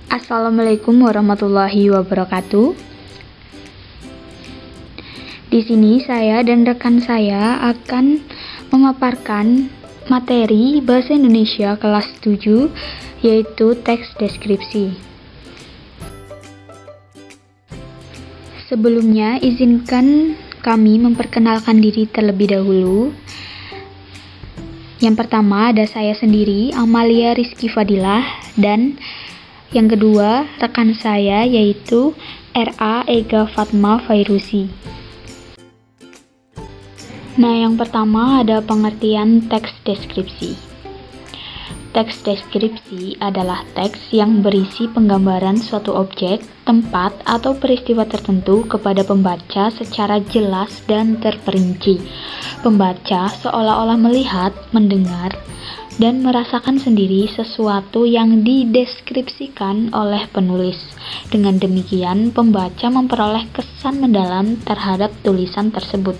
Assalamualaikum warahmatullahi wabarakatuh. Di sini saya dan rekan saya akan memaparkan materi Bahasa Indonesia kelas 7, yaitu teks deskripsi. Sebelumnya, izinkan kami memperkenalkan diri terlebih dahulu. Yang pertama ada saya sendiri, Amalia Rizky Fadilah, dan yang kedua rekan saya yaitu R.A. Ega Fatma Fairuzi. Nah, yang pertama ada pengertian teks deskripsi. Teks deskripsi adalah teks yang berisi penggambaran suatu objek, tempat, atau peristiwa tertentu kepada pembaca secara jelas dan terperinci. Pembaca seolah-olah melihat, mendengar, dan merasakan sendiri sesuatu yang dideskripsikan oleh penulis. Dengan demikian, pembaca memperoleh kesan mendalam terhadap tulisan tersebut.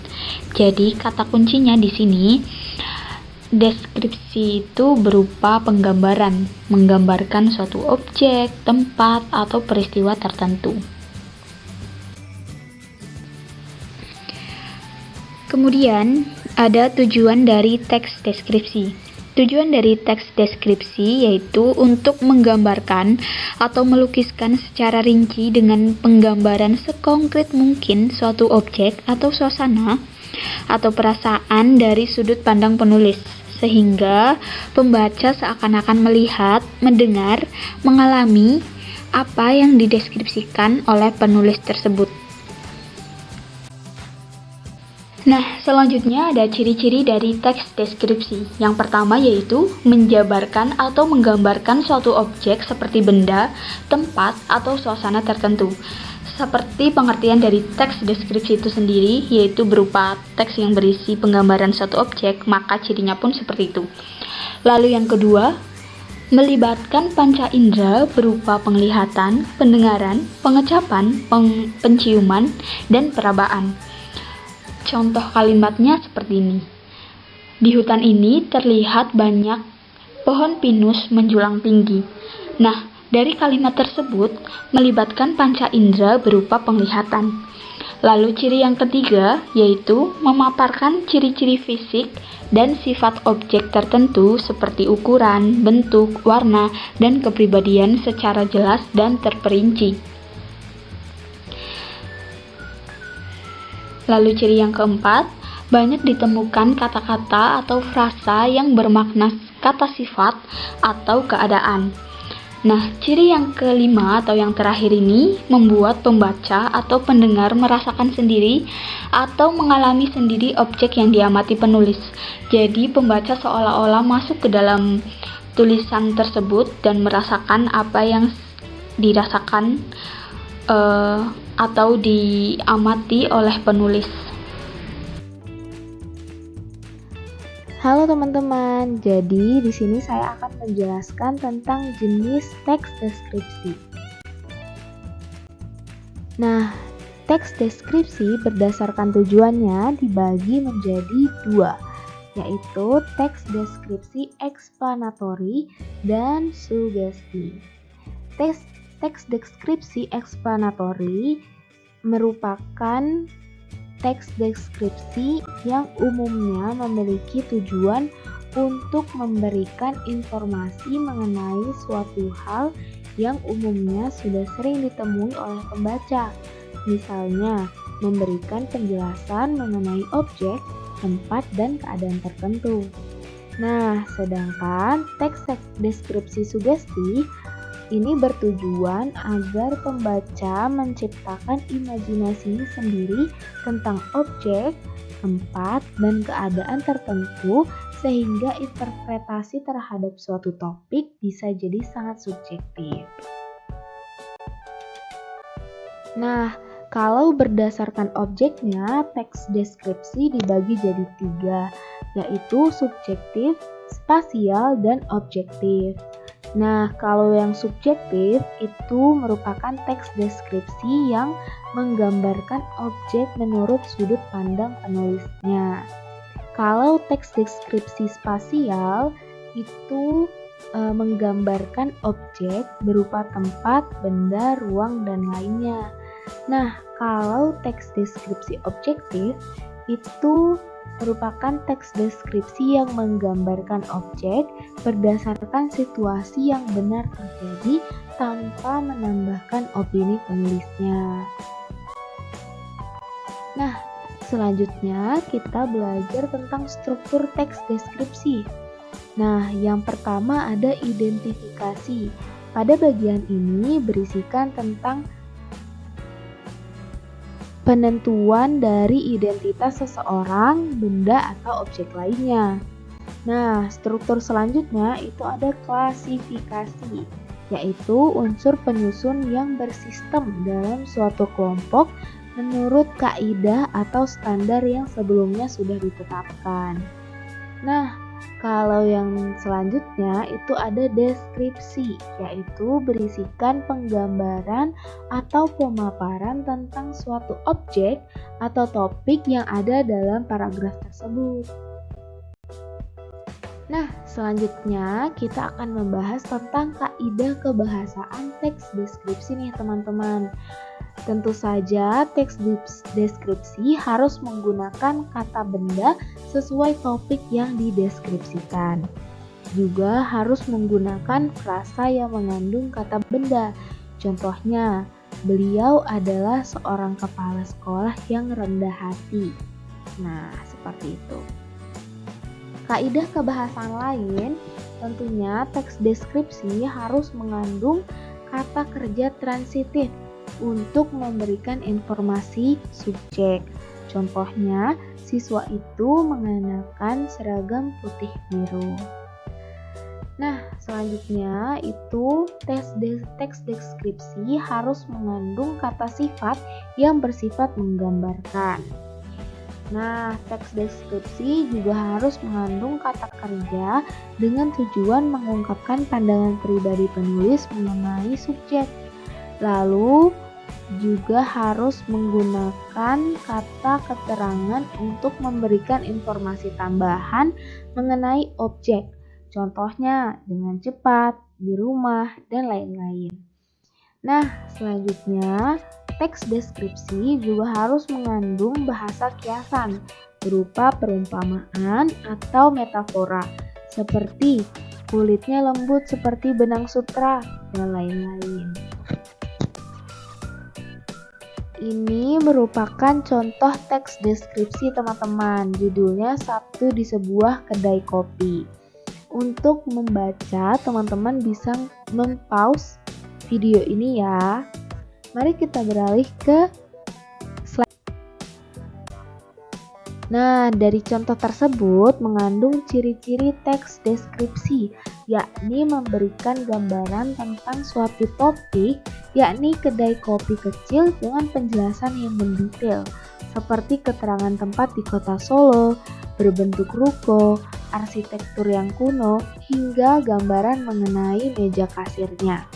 Jadi, kata kuncinya di sini, deskripsi itu berupa penggambaran, menggambarkan suatu objek, tempat, atau peristiwa tertentu. Kemudian, ada tujuan dari teks deskripsi. Tujuan dari teks deskripsi yaitu untuk menggambarkan atau melukiskan secara rinci dengan penggambaran sekonkret mungkin suatu objek atau suasana atau perasaan dari sudut pandang penulis, sehingga pembaca seakan-akan melihat, mendengar, mengalami apa yang dideskripsikan oleh penulis tersebut. Nah, selanjutnya ada ciri-ciri dari teks deskripsi. Yang pertama yaitu menjabarkan atau menggambarkan suatu objek seperti benda, tempat, atau suasana tertentu. Seperti pengertian dari teks deskripsi itu sendiri, yaitu berupa teks yang berisi penggambaran suatu objek, maka cirinya pun seperti itu. Lalu yang kedua, melibatkan panca indera berupa penglihatan, pendengaran, pengecapan, penciuman, dan perabaan. Contoh kalimatnya seperti ini. Di hutan ini terlihat banyak pohon pinus menjulang tinggi. Nah, dari kalimat tersebut melibatkan panca indera berupa penglihatan. Lalu ciri yang ketiga yaitu memaparkan ciri-ciri fisik dan sifat objek tertentu seperti ukuran, bentuk, warna, dan kepribadian secara jelas dan terperinci. Lalu ciri yang keempat, banyak ditemukan kata-kata atau frasa yang bermakna kata sifat atau keadaan. Nah, ciri yang kelima atau yang terakhir ini membuat pembaca atau pendengar merasakan sendiri atau mengalami sendiri objek yang diamati penulis. Jadi, pembaca seolah-olah masuk ke dalam tulisan tersebut dan merasakan apa yang dirasakan atau diamati oleh penulis. Halo teman-teman, jadi di sini saya akan menjelaskan tentang jenis teks deskripsi. Nah, teks deskripsi berdasarkan tujuannya dibagi menjadi dua, yaitu teks deskripsi eksplanatory dan sugesti. Teks deskripsi eksplanatory merupakan teks deskripsi yang umumnya memiliki tujuan untuk memberikan informasi mengenai suatu hal yang umumnya sudah sering ditemui oleh pembaca. Misalnya, memberikan penjelasan mengenai objek, tempat, dan keadaan tertentu. Nah, sedangkan teks deskripsi sugesti ini bertujuan agar pembaca menciptakan imajinasinya sendiri tentang objek, tempat, dan keadaan tertentu sehingga interpretasi terhadap suatu topik bisa jadi sangat subjektif. Nah, kalau berdasarkan objeknya, teks deskripsi dibagi jadi tiga, yaitu subjektif, spasial, dan objektif. Nah, kalau yang subjektif itu merupakan teks deskripsi yang menggambarkan objek menurut sudut pandang penulisnya. Kalau teks deskripsi spasial itu menggambarkan objek berupa tempat, benda, ruang, dan lainnya. Nah, kalau teks deskripsi objektif itu merupakan teks deskripsi yang menggambarkan objek berdasarkan situasi yang benar terjadi tanpa menambahkan opini penulisnya. Nah, selanjutnya kita belajar tentang struktur teks deskripsi. Nah, yang pertama ada identifikasi. Pada bagian ini berisikan tentang penentuan dari identitas seseorang, benda, atau objek lainnya. Nah, struktur selanjutnya itu ada klasifikasi, yaitu unsur penyusun yang bersistem dalam suatu kelompok menurut kaidah atau standar yang sebelumnya sudah ditetapkan. Nah, kalau yang selanjutnya itu ada deskripsi, yaitu berisikan penggambaran atau pemaparan tentang suatu objek atau topik yang ada dalam paragraf tersebut. Nah, selanjutnya kita akan membahas tentang kaidah kebahasaan teks deskripsi nih teman-teman. Tentu saja teks deskripsi harus menggunakan kata benda sesuai topik yang dideskripsikan. Juga harus menggunakan frasa yang mengandung kata benda. Contohnya, beliau adalah seorang kepala sekolah yang rendah hati. Nah, seperti itu. Kaidah kebahasaan lain, tentunya teks deskripsi harus mengandung kata kerja transitif untuk memberikan informasi subjek. Contohnya, siswa itu mengenakan seragam putih biru. Nah, selanjutnya itu teks deskripsi harus mengandung kata sifat yang bersifat menggambarkan. Nah, teks deskripsi juga harus mengandung kata kerja dengan tujuan mengungkapkan pandangan pribadi penulis mengenai subjek. Lalu juga harus menggunakan kata keterangan untuk memberikan informasi tambahan mengenai objek. Contohnya dengan cepat, di rumah, dan lain-lain. Nah, selanjutnya teks deskripsi juga harus mengandung bahasa kiasan berupa perumpamaan atau metafora seperti kulitnya lembut seperti benang sutra dan lain-lain. Ini merupakan contoh teks deskripsi teman-teman. Judulnya Sabtu di sebuah kedai kopi. Untuk membaca, teman-teman bisa mempause video ini ya. Mari kita beralih ke slide. Nah, dari contoh tersebut mengandung ciri-ciri teks deskripsi, yakni memberikan gambaran tentang suatu topik, yakni kedai kopi kecil dengan penjelasan yang mendetail, seperti keterangan tempat di kota Solo, berbentuk ruko, arsitektur yang kuno, hingga gambaran mengenai meja kasirnya.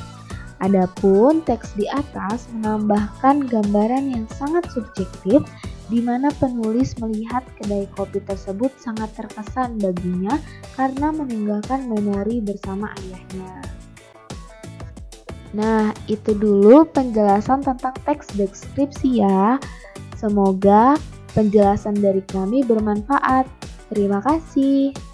Adapun teks di atas menambahkan gambaran yang sangat subjektif, di mana penulis melihat kedai kopi tersebut sangat terkesan baginya karena meninggalkan memori bersama ayahnya. Nah, itu dulu penjelasan tentang teks deskripsi ya. Semoga penjelasan dari kami bermanfaat. Terima kasih.